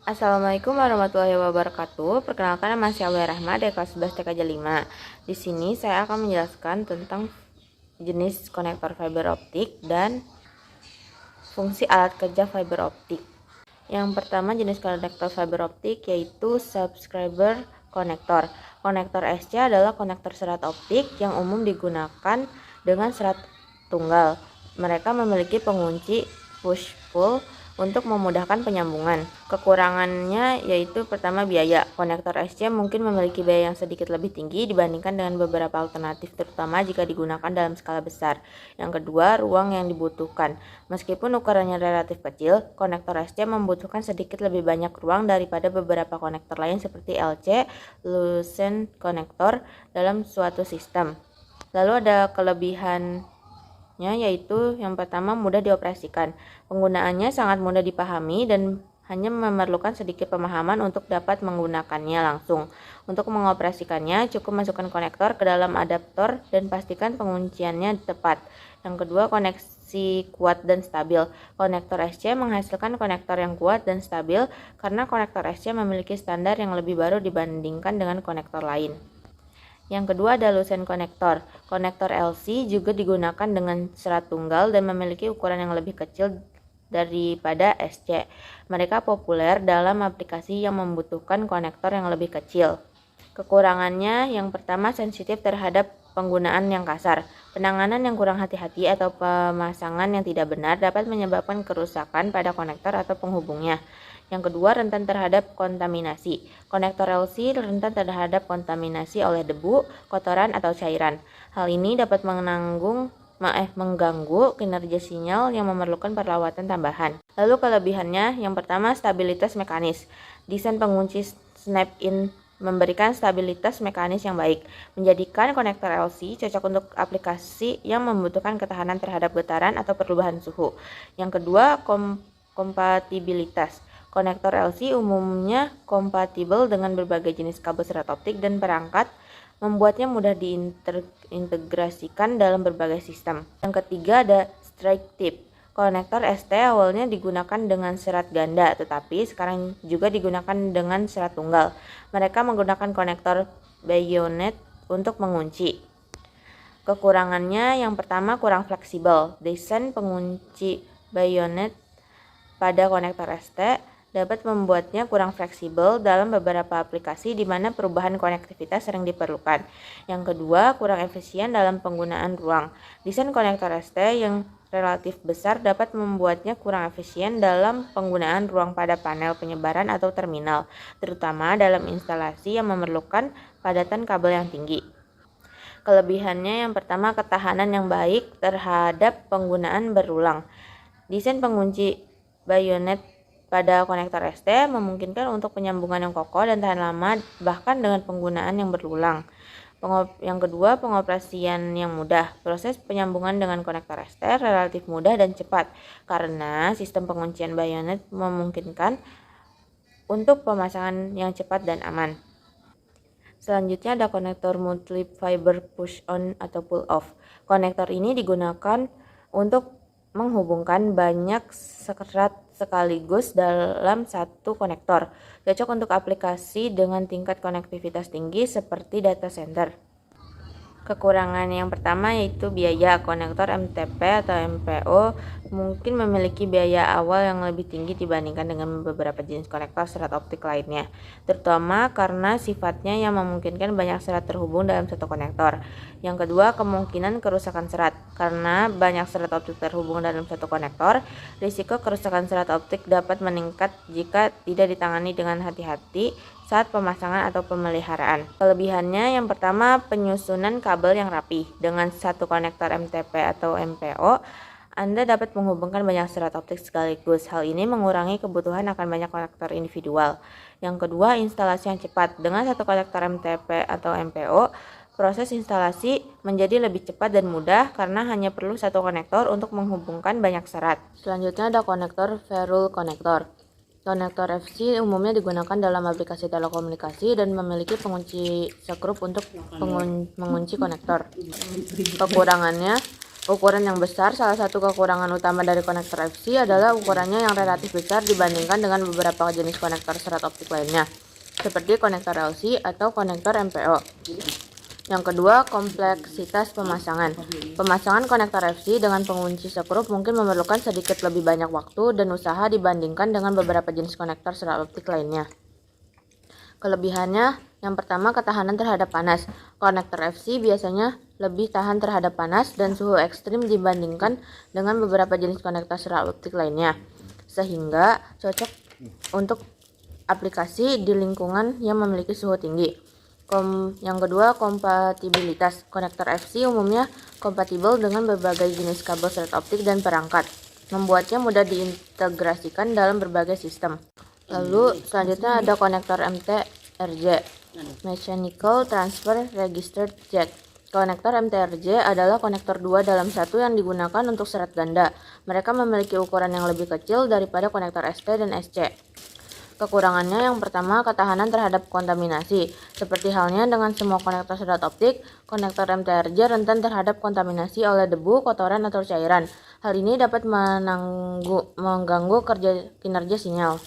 Assalamualaikum warahmatullahi wabarakatuh. Perkenalkan, nama saya Aulia Rahma dari kelas 11 TKJ 5. Di sini saya akan menjelaskan tentang jenis konektor fiber optik dan fungsi alat kerja fiber optik. Yang pertama, jenis konektor fiber optik yaitu subscriber konektor. Konektor SC adalah konektor serat optik yang umum digunakan dengan serat tunggal. Mereka memiliki pengunci push-pull untuk memudahkan penyambungan. Kekurangannya yaitu pertama, biaya. Konektor SC mungkin memiliki biaya yang sedikit lebih tinggi dibandingkan dengan beberapa alternatif, terutama jika digunakan dalam skala besar. Yang kedua, ruang yang dibutuhkan. Meskipun ukurannya relatif kecil, konektor SC membutuhkan sedikit lebih banyak ruang daripada beberapa konektor lain seperti LC, Lucent konektor dalam suatu sistem. Lalu ada kelebihan yaitu yang pertama, mudah dioperasikan. Penggunaannya sangat mudah dipahami dan hanya memerlukan sedikit pemahaman untuk dapat menggunakannya langsung. Untuk mengoperasikannya, cukup masukkan konektor ke dalam adaptor dan pastikan pengunciannya tepat. Yang kedua, koneksi kuat dan stabil. Konektor SC menghasilkan konektor yang kuat dan stabil karena konektor SC memiliki standar yang lebih baru dibandingkan dengan konektor lain. Yang kedua ada Lucent konektor. Konektor LC juga digunakan dengan serat tunggal dan memiliki ukuran yang lebih kecil daripada SC. Mereka populer dalam aplikasi yang membutuhkan konektor yang lebih kecil. Kekurangannya yang pertama, sensitif terhadap penggunaan yang kasar. Penanganan yang kurang hati-hati atau pemasangan yang tidak benar dapat menyebabkan kerusakan pada konektor atau penghubungnya. Yang kedua, rentan terhadap kontaminasi. Konektor LC rentan terhadap kontaminasi oleh debu, kotoran, atau cairan. Hal ini dapat mengganggu kinerja sinyal yang memerlukan perawatan tambahan. Lalu kelebihannya, yang pertama, stabilitas mekanis. Desain pengunci snap-in memberikan stabilitas mekanis yang baik, menjadikan konektor LC cocok untuk aplikasi yang membutuhkan ketahanan terhadap getaran atau perubahan suhu. Yang kedua, kompatibilitas. Konektor LC umumnya kompatibel dengan berbagai jenis kabel serat optik dan perangkat, membuatnya mudah diintegrasikan dalam berbagai sistem. Yang ketiga ada strike tip. Konektor ST awalnya digunakan dengan serat ganda, tetapi sekarang juga digunakan dengan serat tunggal. Mereka menggunakan konektor bayonet untuk mengunci. Kekurangannya yang pertama, kurang fleksibel. Desain pengunci bayonet pada konektor ST dapat membuatnya kurang fleksibel dalam beberapa aplikasi di mana perubahan konektivitas sering diperlukan. Yang kedua, kurang efisien dalam penggunaan ruang. Desain konektor ST yang relatif besar dapat membuatnya kurang efisien dalam penggunaan ruang pada panel penyebaran atau terminal, terutama dalam instalasi yang memerlukan padatan kabel yang tinggi. Kelebihannya yang pertama, ketahanan yang baik terhadap penggunaan berulang. Desain pengunci bayonet pada konektor ST memungkinkan untuk penyambungan yang kokoh dan tahan lama bahkan dengan penggunaan yang berulang. Yang kedua, pengoperasian yang mudah. Proses penyambungan dengan konektor ST relatif mudah dan cepat karena sistem penguncian bayonet memungkinkan untuk pemasangan yang cepat dan aman. Selanjutnya ada konektor multi fiber push on atau pull off. Konektor ini digunakan untuk menghubungkan banyak serat sekaligus dalam satu konektor. Cocok untuk aplikasi dengan tingkat konektivitas tinggi seperti data center. Kekurangan yang pertama yaitu biaya. Konektor MTP atau MPO mungkin memiliki biaya awal yang lebih tinggi dibandingkan dengan beberapa jenis konektor serat optik lainnya, terutama karena sifatnya yang memungkinkan banyak serat terhubung dalam satu konektor. Yang kedua, kemungkinan kerusakan serat. Karena banyak serat optik terhubung dalam satu konektor, risiko kerusakan serat optik dapat meningkat jika tidak ditangani dengan hati-hati saat pemasangan atau pemeliharaan. Kelebihannya yang pertama, penyusunan kabel yang rapi. Dengan satu konektor MTP atau MPO, Anda dapat menghubungkan banyak serat optik sekaligus. Hal ini mengurangi kebutuhan akan banyak konektor individual. Yang kedua, instalasi yang cepat. Dengan satu konektor MTP atau MPO, proses instalasi menjadi lebih cepat dan mudah karena hanya perlu satu konektor untuk menghubungkan banyak serat. Selanjutnya ada konektor ferrule konektor. Konektor FC umumnya digunakan dalam aplikasi telekomunikasi dan memiliki pengunci sekrup untuk mengunci konektor. Kekurangannya, Ukuran yang besar, salah satu kekurangan utama dari konektor FC adalah ukurannya yang relatif besar dibandingkan dengan beberapa jenis konektor serat optik lainnya, seperti konektor LC atau konektor MPO. Yang kedua, kompleksitas pemasangan. Pemasangan konektor FC dengan pengunci sekrup mungkin memerlukan sedikit lebih banyak waktu dan usaha dibandingkan dengan beberapa jenis konektor serat optik lainnya. Kelebihannya, yang pertama, ketahanan terhadap panas. Konektor FC biasanya lebih tahan terhadap panas dan suhu ekstrim dibandingkan dengan beberapa jenis konektor serat optik lainnya, sehingga cocok untuk aplikasi di lingkungan yang memiliki suhu tinggi. Yang kedua, kompatibilitas. Konektor FC umumnya kompatibel dengan berbagai jenis kabel serat optik dan perangkat, membuatnya mudah diintegrasikan dalam berbagai sistem. Lalu selanjutnya ada konektor MTRJ, Mechanical Transfer Registered Jack. Konektor MTRJ adalah konektor 2 dalam 1 yang digunakan untuk serat ganda. Mereka memiliki ukuran yang lebih kecil daripada konektor ST dan SC. Kekurangannya yang pertama, ketahanan terhadap kontaminasi. Seperti halnya dengan semua konektor serat optik, konektor MTRJ rentan terhadap kontaminasi oleh debu, kotoran, atau cairan. Hal ini dapat mengganggu kinerja sinyal.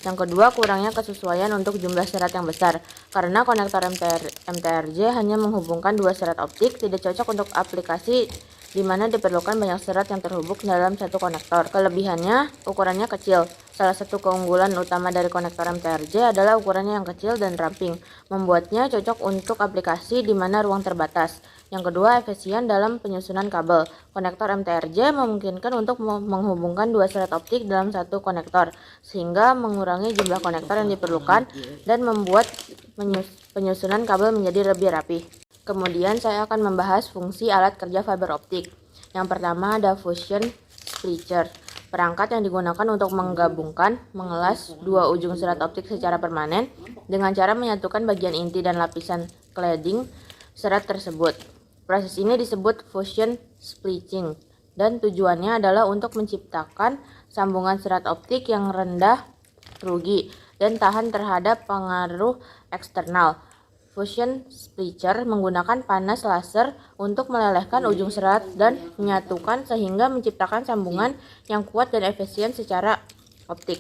Yang kedua, kurangnya kesesuaian untuk jumlah serat yang besar. Karena konektor MTRJ hanya menghubungkan 2 serat optik, tidak cocok untuk aplikasi di mana diperlukan banyak serat yang terhubung dalam satu konektor. Kelebihannya, ukurannya kecil. Salah satu keunggulan utama dari konektor MTRJ adalah ukurannya yang kecil dan ramping, membuatnya cocok untuk aplikasi di mana ruang terbatas. Yang kedua, efisien dalam penyusunan kabel. Konektor MTRJ memungkinkan untuk menghubungkan 2 serat optik dalam satu konektor, sehingga mengurangi jumlah konektor yang diperlukan dan membuat penyusunan kabel menjadi lebih rapi. Kemudian saya akan membahas fungsi alat kerja fiber optik. Yang pertama ada fusion splitter, perangkat yang digunakan untuk menggabungkan, mengelas 2 ujung serat optik secara permanen dengan cara menyatukan bagian inti dan lapisan cladding serat tersebut. Proses ini disebut fusion splitting dan tujuannya adalah untuk menciptakan sambungan serat optik yang rendah rugi dan tahan terhadap pengaruh eksternal. Fusion splitter menggunakan panas laser untuk melelehkan ujung serat dan menyatukan sehingga menciptakan sambungan yang kuat dan efisien secara optik.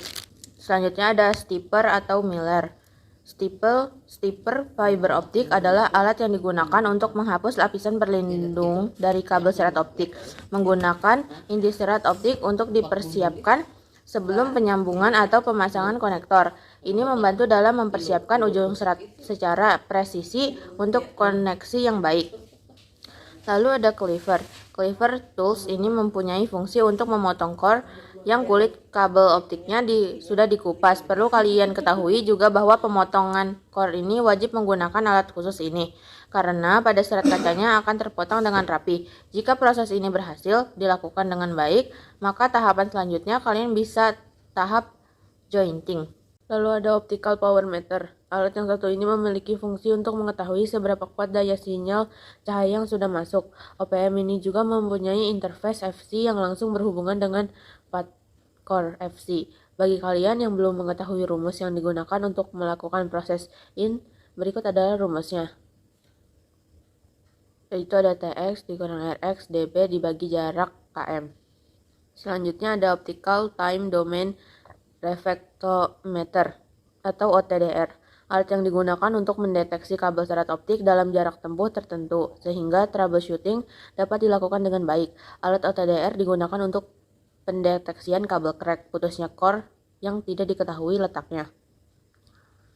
Selanjutnya ada stepper atau miller. Stepper fiber optik adalah alat yang digunakan untuk menghapus lapisan perlindung dari kabel serat optik, menggunakan inti serat optik untuk dipersiapkan sebelum penyambungan atau pemasangan konektor. Ini membantu dalam mempersiapkan ujung serat secara presisi untuk koneksi yang baik. Lalu ada cleaver. Cleaver tools ini mempunyai fungsi untuk memotong core yang kulit kabel optiknya sudah dikupas. Perlu kalian ketahui juga bahwa pemotongan core ini wajib menggunakan alat khusus ini, karena pada serat kacanya akan terpotong dengan rapi. Jika proses ini berhasil dilakukan dengan baik, maka tahapan selanjutnya kalian bisa tahap jointing. Lalu ada optical power meter. Alat yang satu ini memiliki fungsi untuk mengetahui seberapa kuat daya sinyal cahaya yang sudah masuk. OPM ini juga mempunyai interface FC yang langsung berhubungan dengan core FC. Bagi kalian yang belum mengetahui rumus yang digunakan untuk melakukan proses in, berikut adalah rumusnya. Yaitu ada TX dikurang RX dB dibagi jarak km. Selanjutnya ada optical time domain reflectometer atau OTDR. Alat yang digunakan untuk mendeteksi kabel serat optik dalam jarak tempuh tertentu, sehingga troubleshooting dapat dilakukan dengan baik. Alat OTDR digunakan untuk pendeteksian kabel crack, putusnya core yang tidak diketahui letaknya.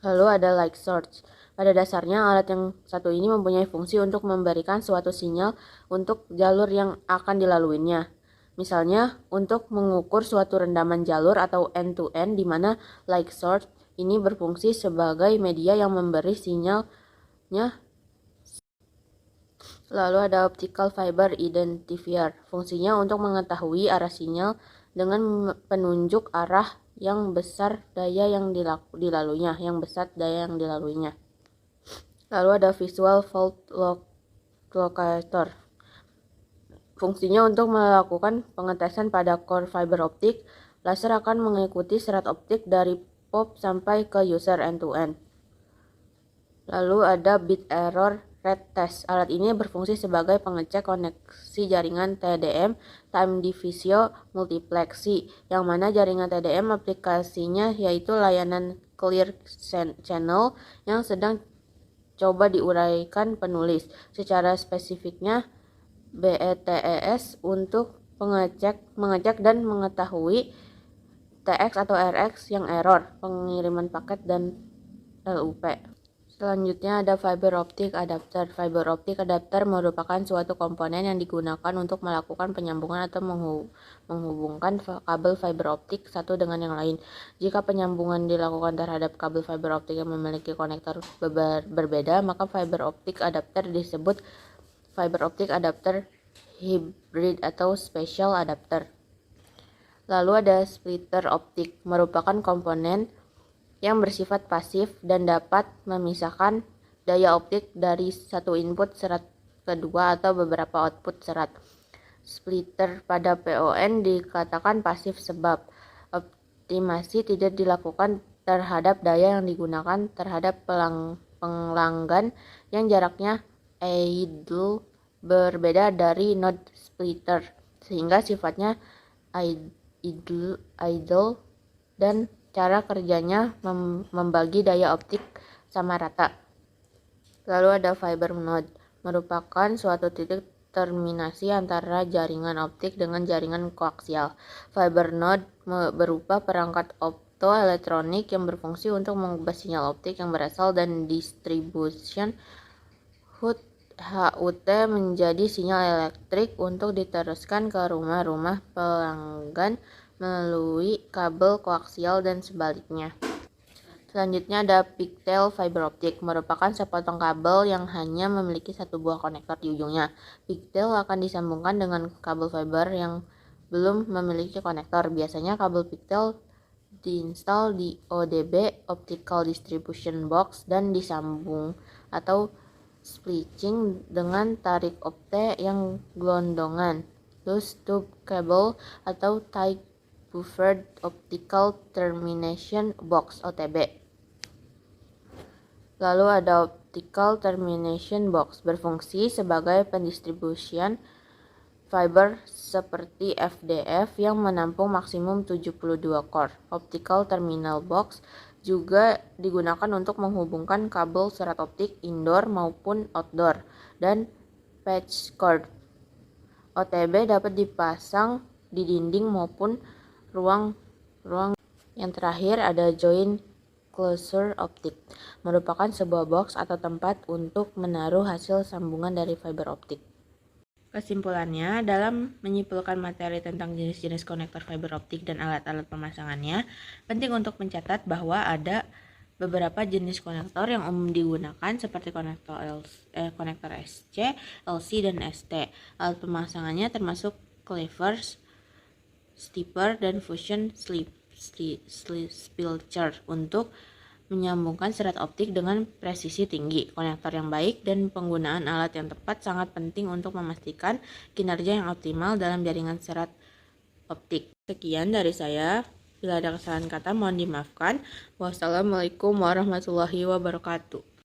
Lalu ada light source. Pada dasarnya, alat yang satu ini mempunyai fungsi untuk memberikan suatu sinyal untuk jalur yang akan dilaluinya. Misalnya, untuk mengukur suatu rendaman jalur atau end-to-end, di mana light source ini berfungsi sebagai media yang memberi sinyalnya. Lalu ada optical fiber identifier. Fungsinya untuk mengetahui arah sinyal dengan penunjuk arah yang besar daya yang dilaluinya, Lalu ada visual fault locator. Fungsinya untuk melakukan pengetesan pada core fiber optik. Laser akan mengikuti serat optik dari pop sampai ke user end-to-end. Lalu ada bit error Red Test. Alat ini berfungsi sebagai pengecek koneksi jaringan TDM Time Division Multiplexi, yang mana jaringan TDM aplikasinya yaitu layanan Clear Channel yang sedang coba diuraikan penulis. Secara spesifiknya, BETES untuk mengecek dan mengetahui TX atau RX yang error, pengiriman paket, dan LUP. Selanjutnya ada fiber optic adapter. Fiber optic adapter merupakan suatu komponen yang digunakan untuk melakukan penyambungan atau menghubungkan kabel fiber optik satu dengan yang lain. Jika penyambungan dilakukan terhadap kabel fiber optik yang memiliki konektor berbeda, maka fiber optic adapter disebut fiber optic adapter hybrid atau special adapter. Lalu ada splitter optik, merupakan komponen yang bersifat pasif dan dapat memisahkan daya optik dari satu input serat kedua atau beberapa output serat. Splitter pada PON dikatakan pasif sebab optimasi tidak dilakukan terhadap daya yang digunakan terhadap pelanggan yang jaraknya idle berbeda dari node splitter, sehingga sifatnya idle dan cara kerjanya membagi daya optik sama rata. Lalu ada fiber node, merupakan suatu titik terminasi antara jaringan optik dengan jaringan koaksial. Fiber node berupa perangkat optoelektronik yang berfungsi untuk mengubah sinyal optik yang berasal dan distribution HUT menjadi sinyal elektrik untuk diteruskan ke rumah-rumah pelanggan melalui kabel koaksial dan sebaliknya. Selanjutnya ada pigtail fiber optic, merupakan sepotong kabel yang hanya memiliki satu buah konektor di ujungnya. Pigtail akan disambungkan dengan kabel fiber yang belum memiliki konektor. Biasanya kabel pigtail diinstal di ODB (Optical Distribution Box) dan disambung atau switching dengan tarik opte yang gelondongan, loose tube cable, atau tight buffered optical termination box (OTB). Lalu ada optical termination box, berfungsi sebagai pendistribusian fiber seperti FDF yang menampung maksimum 72 core. Optical terminal box juga digunakan untuk menghubungkan kabel serat optik indoor maupun outdoor dan patch cord. OTB dapat dipasang di dinding maupun ruang. Yang terakhir ada joint closure optik, merupakan sebuah box atau tempat untuk menaruh hasil sambungan dari fiber optik. Kesimpulannya, dalam menyimpulkan materi tentang jenis-jenis konektor fiber optik dan alat-alat pemasangannya, penting untuk mencatat bahwa ada beberapa jenis konektor yang umum digunakan seperti konektor SC, LC, dan ST. Alat pemasangannya termasuk cleavers, stepper, dan fusion spilcher untuk menyambungkan serat optik dengan presisi tinggi. Konektor yang baik dan penggunaan alat yang tepat sangat penting untuk memastikan kinerja yang optimal dalam jaringan serat optik. Sekian dari saya. Bila ada kesalahan kata mohon dimaafkan. Wassalamualaikum warahmatullahi wabarakatuh.